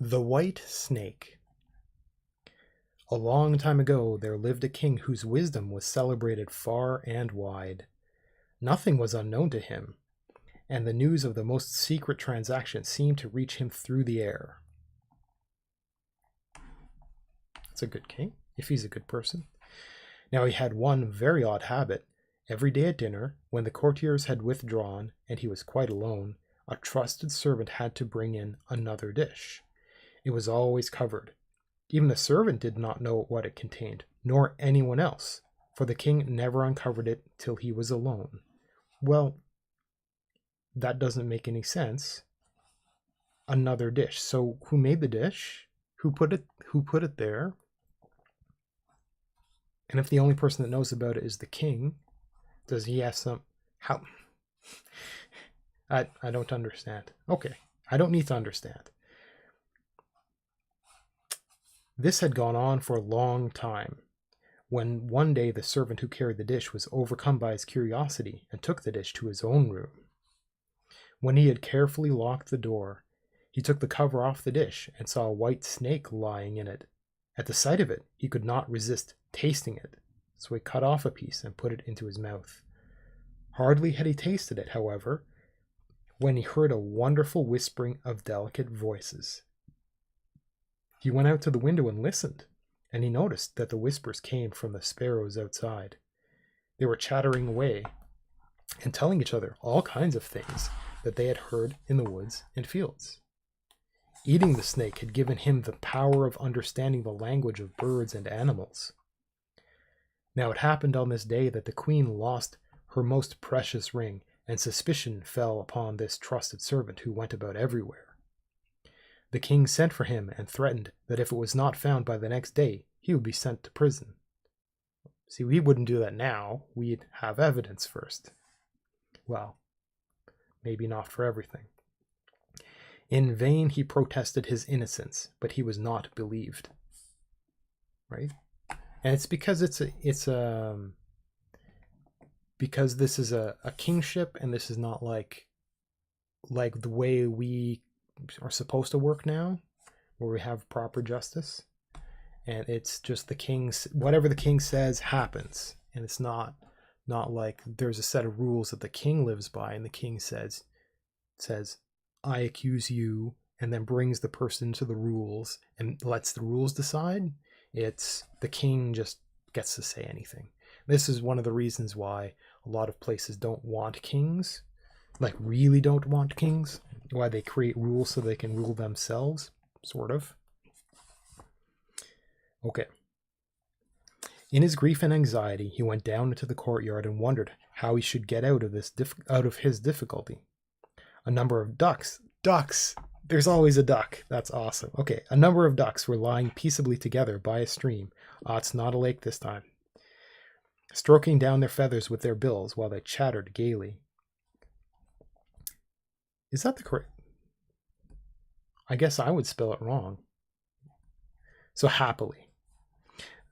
The White Snake. A long time ago there lived a king whose wisdom was celebrated far and wide. Nothing was unknown to him, and the news of the most secret transactions seemed to reach him through the air. That's a good king, if he's a good person. Now he had one very odd habit. Every day at dinner, when the courtiers had withdrawn and he was quite alone, a trusted servant had to bring in another dish. It was always covered. Even the servant did not know what it contained, nor anyone else, for the king never uncovered it till he was alone. Well, that doesn't make any sense. Another dish. So who made the dish? Who put it there? And if the only person that knows about it is the king, does he have some... How? I don't understand. Okay, I don't need to understand. This had gone on for a long time, when one day the servant who carried the dish was overcome by his curiosity and took the dish to his own room. When he had carefully locked the door, he took the cover off the dish and saw a white snake lying in it. At the sight of it, he could not resist tasting it, so he cut off a piece and put it into his mouth. Hardly had he tasted it, however, when he heard a wonderful whispering of delicate voices. He went out to the window and listened, and he noticed that the whispers came from the sparrows outside. They were chattering away and telling each other all kinds of things that they had heard in the woods and fields. Eating the snake had given him the power of understanding the language of birds and animals. Now it happened on this day that the queen lost her most precious ring, and suspicion fell upon this trusted servant who went about everywhere. The king sent for him and threatened that if it was not found by the next day, he would be sent to prison. See, we wouldn't do that now. We'd have evidence first. Well, maybe not for everything. In vain he protested his innocence, but he was not believed. Right? And it's because because this is a kingship, and this is not like the way we are supposed to work now, where we have proper justice, and it's just the king's, whatever the king says happens, and it's not like there's a set of rules that the king lives by, and the king says I accuse you, and then brings the person to the rules and lets the rules decide. It's the king just gets to say anything. This is one of the reasons why a lot of places don't want kings, like really don't want kings, why they create rules so they can rule themselves, sort of. Okay. In his grief and anxiety, he went down into the courtyard and wondered how he should get out of his difficulty. A number of ducks, there's always a duck, that's awesome. Okay, a number of ducks were lying peaceably together by a stream. It's not a lake this time. Stroking down their feathers with their bills while they chattered gaily. Is that the correct? I guess I would spell it wrong. So happily.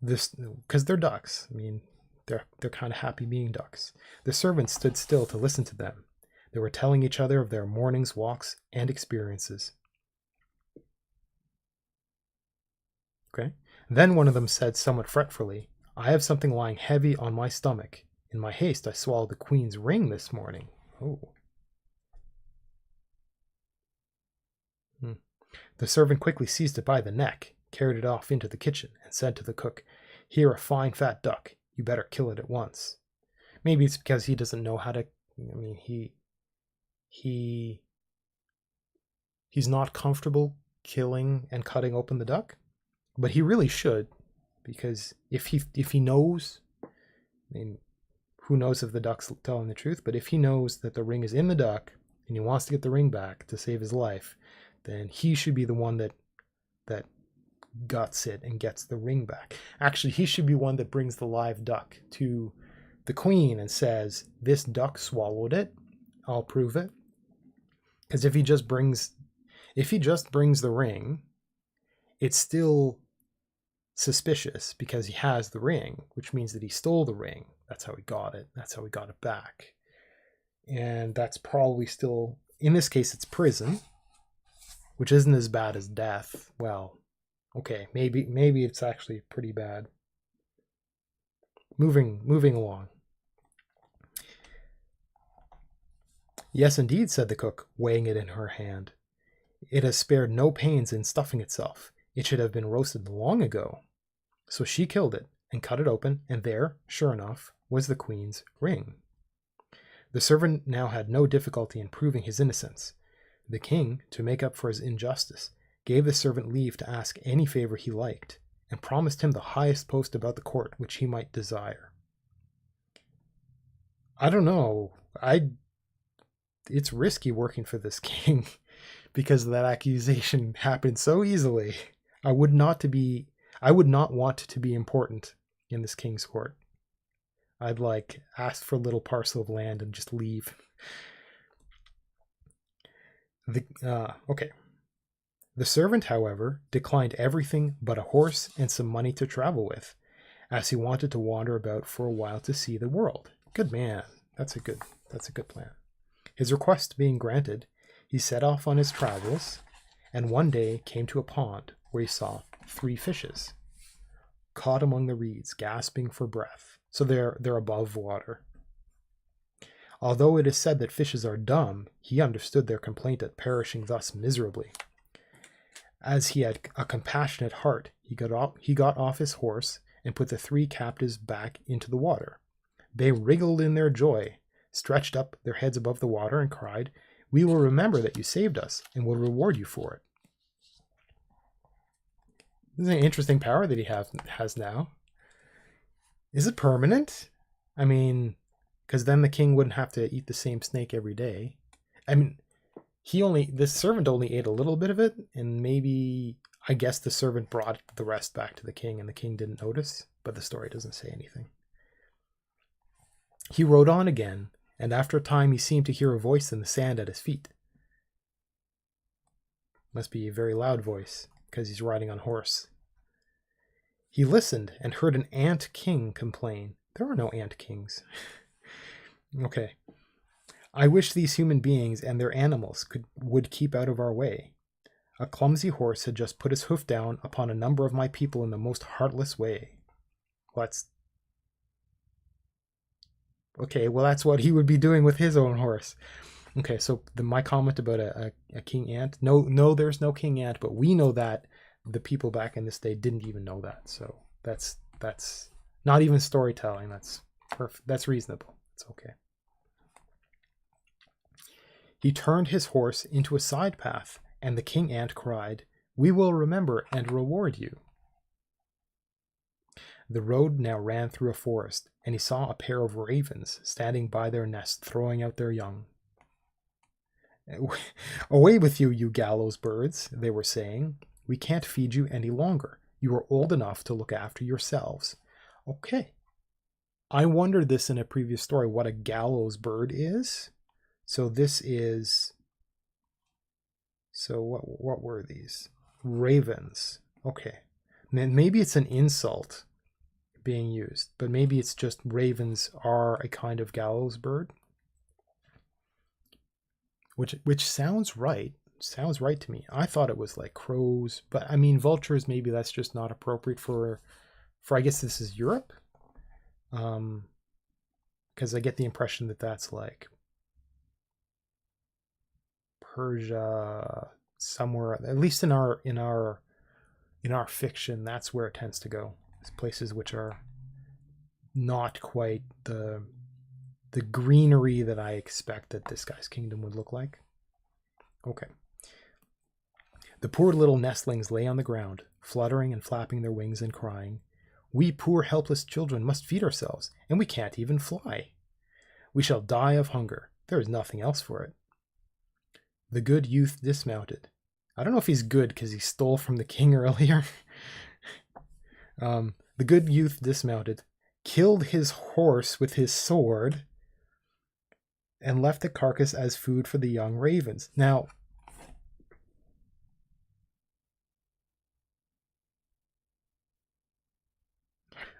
This, because they're ducks. I mean, they're kind of happy being ducks. The servants stood still to listen to them. They were telling each other of their morning's walks and experiences. Okay. Then one of them said somewhat fretfully, I have something lying heavy on my stomach. In my haste, I swallowed the queen's ring this morning. Oh. The servant quickly seized it by the neck, carried it off into the kitchen, and said to the cook, Here, a fine fat duck. You better kill it at once. Maybe it's because he doesn't know how to... I mean, he's not comfortable killing and cutting open the duck, but he really should, because if he knows, I mean, who knows if the duck's telling the truth, but if he knows that the ring is in the duck and he wants to get the ring back to save his life, then he should be the one that guts it and gets the ring back. Actually, he should be one that brings the live duck to the queen and says, this duck swallowed it, I'll prove it. Because if he just brings the ring, it's still suspicious because he has the ring, which means that he stole the ring. That's how he got it. That's how he got it back. And that's probably still, in this case, it's prison. which isn't as bad as death. Well, okay, maybe it's actually pretty bad. Moving along. Yes, indeed, said the cook, weighing it in her hand. It has spared no pains in stuffing itself. It should have been roasted long ago. So she killed it and cut it open, and there, sure enough, was the queen's ring. The servant now had no difficulty in proving his innocence. The king, to make up for his injustice, gave the servant leave to ask any favor he liked, and promised him the highest post about the court which he might desire. I don't know. It's risky working for this king because that accusation happened so easily. I would not want to be important in this king's court. I'd ask for a little parcel of land and just leave. Okay. The servant, however, declined everything but a horse and some money to travel with, as he wanted to wander about for a while to see the world. Good man. That's a good plan. His request being granted, he set off on his travels, and one day came to a pond where he saw 3 fishes caught among the reeds, gasping for breath. So they're above water. Although it is said that fishes are dumb, he understood their complaint at perishing thus miserably. As he had a compassionate heart, he got off his horse and put the 3 captives back into the water. They wriggled in their joy, stretched up their heads above the water, and cried, "We will remember that you saved us and will reward you for it." This is an interesting power that he has now. Is it permanent? I mean, because then the king wouldn't have to eat the same snake every day. I mean, this servant only ate a little bit of it, and maybe, I guess the servant brought the rest back to the king and the king didn't notice, but the story doesn't say anything. He rode on again, and after a time he seemed to hear a voice in the sand at his feet. Must be a very loud voice, because he's riding on a horse. He listened and heard an ant king complain. There are no ant kings. Okay. "I wish these human beings and their animals would keep out of our way. A clumsy horse had just put his hoof down upon a number of my people in the most heartless way." Okay, well, that's what he would be doing with his own horse. Okay, so my comment about a king ant. No, there's no king ant, but we know that the people back in this day didn't even know that. So that's not even storytelling. That's perfect. That's reasonable. It's okay. He turned his horse into a side path, and the king ant cried, "We will remember and reward you." The road now ran through a forest, and he saw a pair of ravens standing by their nest, throwing out their young. "Away with you, you gallows birds," they were saying. "We can't feed you any longer. You are old enough to look after yourselves." Okay. I wondered this in a previous story, what a gallows bird is. So this is... So what were these? Ravens. Okay. Maybe it's an insult being used, but maybe it's just ravens are a kind of gallows bird. Which sounds right. Sounds right to me. I thought it was like crows, but I mean vultures, maybe that's just not appropriate for I guess this is Europe. Because I get the impression that that's like Persia, somewhere, at least in our fiction, that's where it tends to go. It's places which are not quite the greenery that I expect that this guy's kingdom would look like. Okay. The poor little nestlings lay on the ground, fluttering and flapping their wings and crying, "We poor helpless children must feed ourselves, and we can't even fly. We shall die of hunger. There is nothing else for it." The good youth dismounted. I don't know if he's good because he stole from the king earlier. The good youth dismounted, killed his horse with his sword, and left the carcass as food for the young ravens. Now,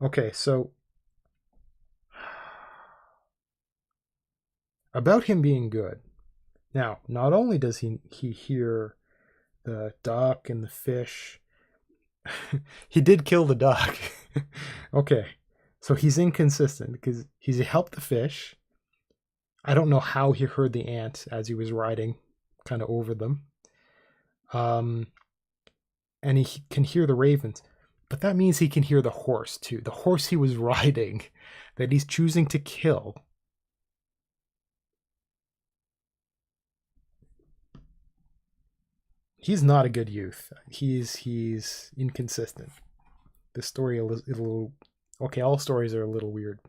okay, so about him being good. Now, not only does he hear the duck and the fish. He did kill the duck. Okay, so he's inconsistent because he helped the fish. I don't know how he heard the ant as he was riding kind of over them. And he can hear the ravens. But that means he can hear the horse too. The horse he was riding that he's choosing to kill. He's not a good youth. He's inconsistent. This story a little okay, all stories are a little weird.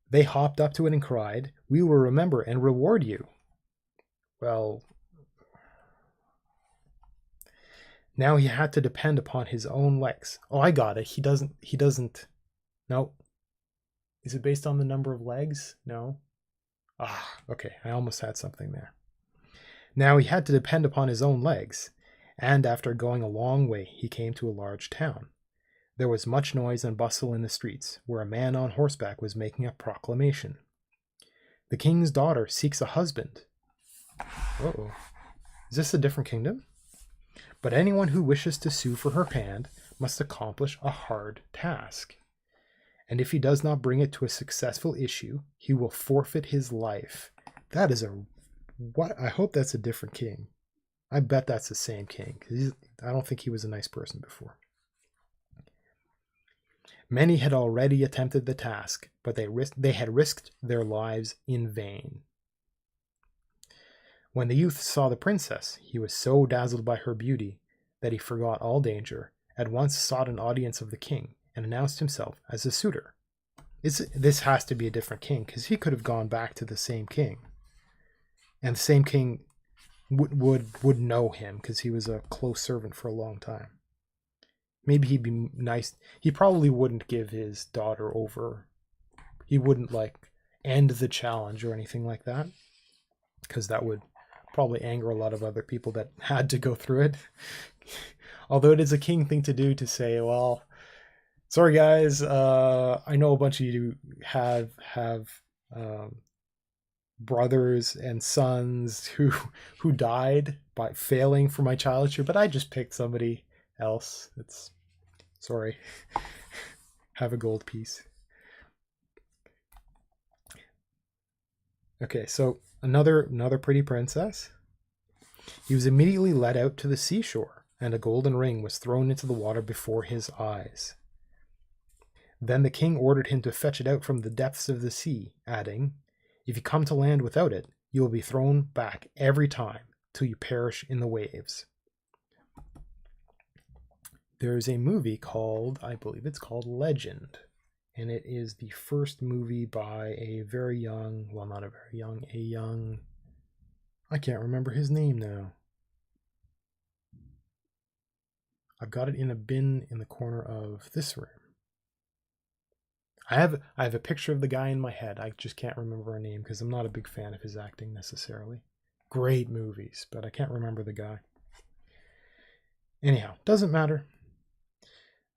They hopped up to it and cried, "We will remember and reward you." Well, now he had to depend upon his own legs. Oh, I got it. He doesn't. No. Is it based on the number of legs? No. Ah, okay. I almost had something there. Now he had to depend upon his own legs, and after going a long way, he came to a large town. There was much noise and bustle in the streets, where a man on horseback was making a proclamation. The king's daughter seeks a husband. Uh-oh. Is this a different kingdom? But anyone who wishes to sue for her hand must accomplish a hard task. And if he does not bring it to a successful issue, he will forfeit his life. That is a... What? I hope that's a different king. I bet that's the same king, because I don't think he was a nice person before. Many had already attempted the task, but they had risked their lives in vain. When the youth saw the princess, he was so dazzled by her beauty that he forgot all danger, at once sought an audience of the king, and announced himself as a suitor. This has to be a different king, because he could have gone back to the same king. And the same king would know him, because he was a close servant for a long time. Maybe he'd be nice. He probably wouldn't give his daughter over. He wouldn't, end the challenge or anything like that, because that would probably anger a lot of other people that had to go through it. Although it is a king thing to do, to say, well, sorry guys, I know a bunch of you have brothers and sons who died by failing for my childship, but I just picked somebody else. It's sorry. Have a gold piece. Okay, so another pretty princess. He was immediately led out to the seashore, and a golden ring was thrown into the water before his eyes. Then the king ordered him to fetch it out from the depths of the sea, adding, "If you come to land without it, you will be thrown back every time till you perish in the waves." There's a movie called, I believe it's called Legend, and it is the first movie by a very young, well, not a very young, a young, I can't remember his name now. I've got it in a bin in the corner of this room. I have a picture of the guy in my head. I just can't remember a name because I'm not a big fan of his acting necessarily. Great movies, but I can't remember the guy. Anyhow, doesn't matter.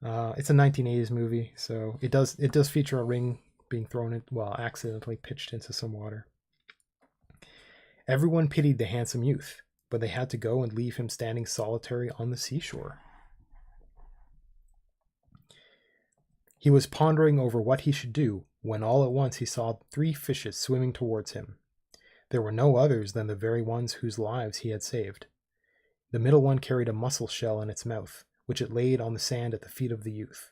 It's a 1980s movie, so it does feature a ring being thrown in, well, accidentally pitched into some water. Everyone pitied the handsome youth, but they had to go and leave him standing solitary on the seashore. He was pondering over what he should do when all at once he saw 3 fishes swimming towards him. There were no others than the very ones whose lives he had saved. The middle one carried a mussel shell in its mouth, which it laid on the sand at the feet of the youth.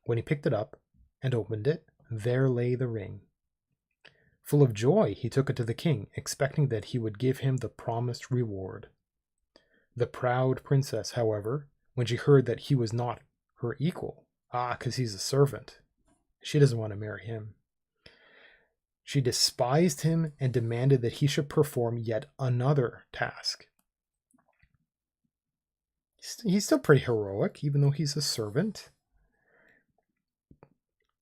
When he picked it up and opened it, there lay the ring. Full of joy, he took it to the king, expecting that he would give him the promised reward. The proud princess, however, when she heard that he was not her equal, because he's a servant, she doesn't want to marry him. She despised him and demanded that he should perform yet another task. He's still pretty heroic, even though he's a servant.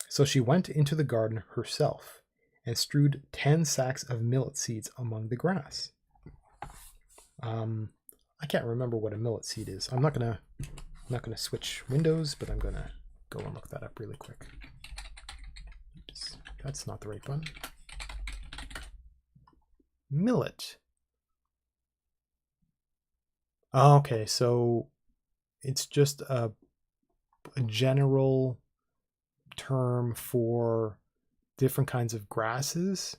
So she went into the garden herself and strewed 10 sacks of millet seeds among the grass. I can't remember what a millet seed is. I'm not gonna switch windows, but I'm gonna go and look that up really quick. Oops, that's not the right button. Millet. Okay, so it's just a general term for different kinds of grasses.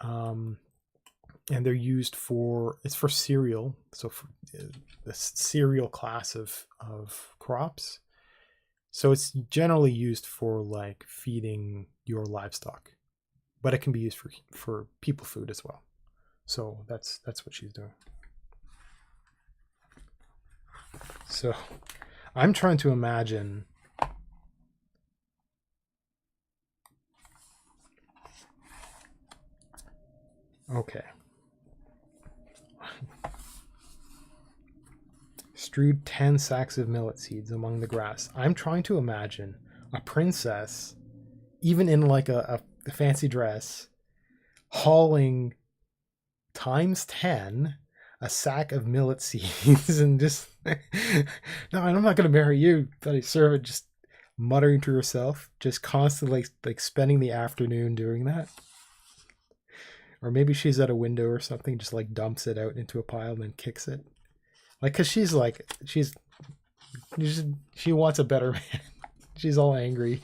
And they're used it's for cereal, so for the cereal class of crops. So it's generally used for like feeding your livestock, but it can be used for people food as well. So that's what she's doing. So I'm trying to imagine. Okay. Strewed 10 sacks of millet seeds among the grass. I'm trying to imagine a princess, even in like a fancy dress, hauling times 10 a sack of millet seeds and just, no, I'm not going to marry you, bloody servant, just muttering to herself, just constantly like spending the afternoon doing that. Or maybe she's at a window or something, just like dumps it out into a pile and then kicks it. Like, cause she wants a better man. She's all angry.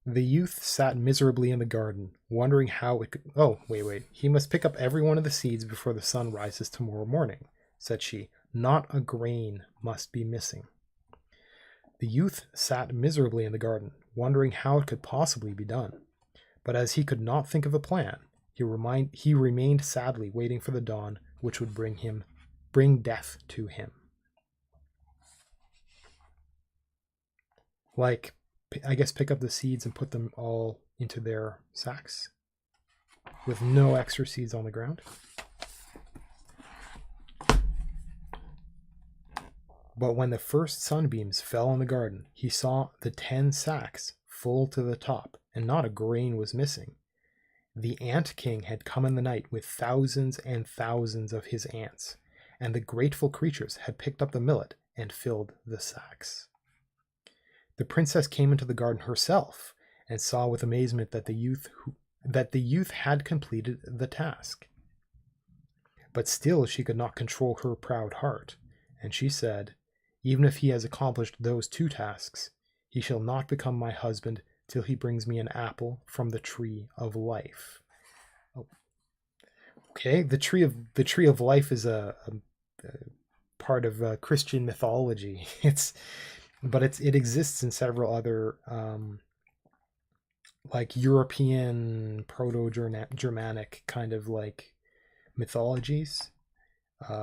The youth sat miserably in the garden, wondering how it could. Oh, wait. He must pick up every one of the seeds before the sun rises tomorrow morning, said she. Not a grain must be missing. The youth sat miserably in the garden, wondering how it could possibly be done. But as he could not think of a plan, he remained sadly waiting for the dawn, which would bring death to him. Like, I guess pick up the seeds and put them all into their sacks with no extra seeds on the ground. But when the first sunbeams fell on the garden, he saw the 10 sacks full to the top, and not a grain was missing. The ant king had come in the night with thousands and thousands of his ants, and the grateful creatures had picked up the millet and filled the sacks. The princess came into the garden herself and saw with amazement that the youth had completed the task. But still she could not control her proud heart, and she said, "Even if he has accomplished those 2 tasks, he shall not become my husband till he brings me an apple from the tree of life." Okay, the tree of life is a part of Christian mythology. It exists in several other like European Proto-Germanic kind of like mythologies,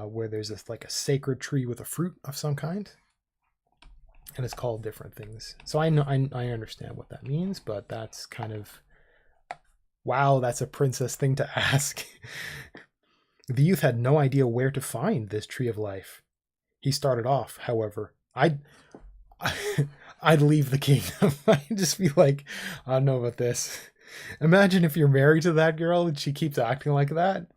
where there's this like a sacred tree with a fruit of some kind, and it's called different things. So I understand what that means, but that's kind of, wow, that's a princess thing to ask. The youth had no idea where to find this tree of life. He started off, however, I'd leave the kingdom. I'd just be like, I don't know about this. Imagine if you're married to that girl and she keeps acting like that.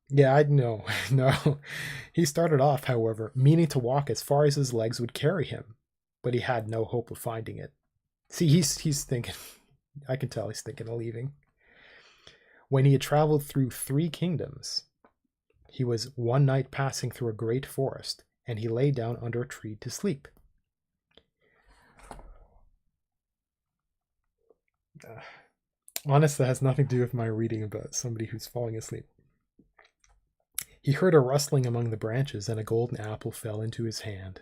Yeah, I'd know. No. He started off, however, meaning to walk as far as his legs would carry him, but he had no hope of finding it. See, he's thinking, I can tell he's thinking of leaving. When he had traveled through 3 kingdoms, he was one night passing through a great forest, and he lay down under a tree to sleep. Honestly, that has nothing to do with my reading about somebody who's falling asleep. He heard a rustling among the branches, and a golden apple fell into his hand.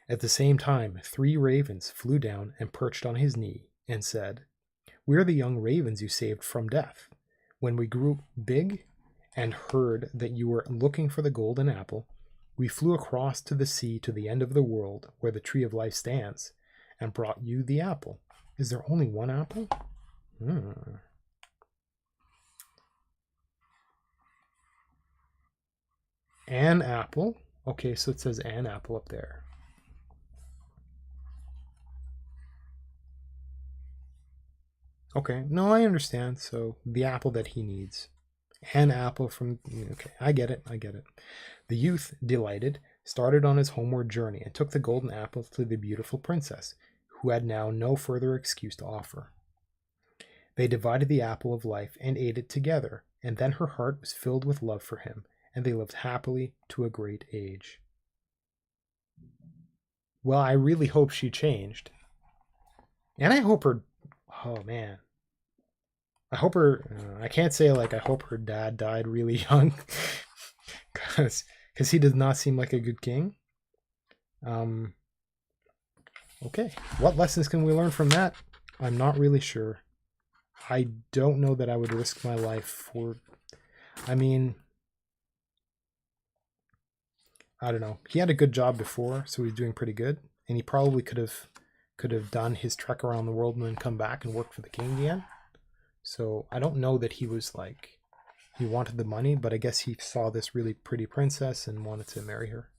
At the same time, 3 ravens flew down and perched on his knee, and said, "We're the young ravens you saved from death. When we grew big and heard that you were looking for the golden apple, we flew across to the sea to the end of the world where the tree of life stands, and brought you the apple." Is there only one apple? An apple. Okay, so it says an apple up there. Okay, no, I understand. So the apple that he needs. An apple from. Okay, I get it. The youth, delighted, started on his homeward journey and took the golden apple to the beautiful princess, who had now no further excuse to offer. They divided the apple of life and ate it together, and then her heart was filled with love for him, and they lived happily to a great age. Well, I really hope she changed. And I hope her... Oh, man. I hope her... I can't say, like, I hope her dad died really young. Because he does not seem like a good king. Okay. What lessons can we learn from that? I'm not really sure. I don't know that I would risk my life for... I mean... I don't know. He had a good job before, so he's doing pretty good. And he probably could have done his trek around the world and then come back and work for the king again. So I don't know that he was like... He wanted the money, but I guess he saw this really pretty princess and wanted to marry her.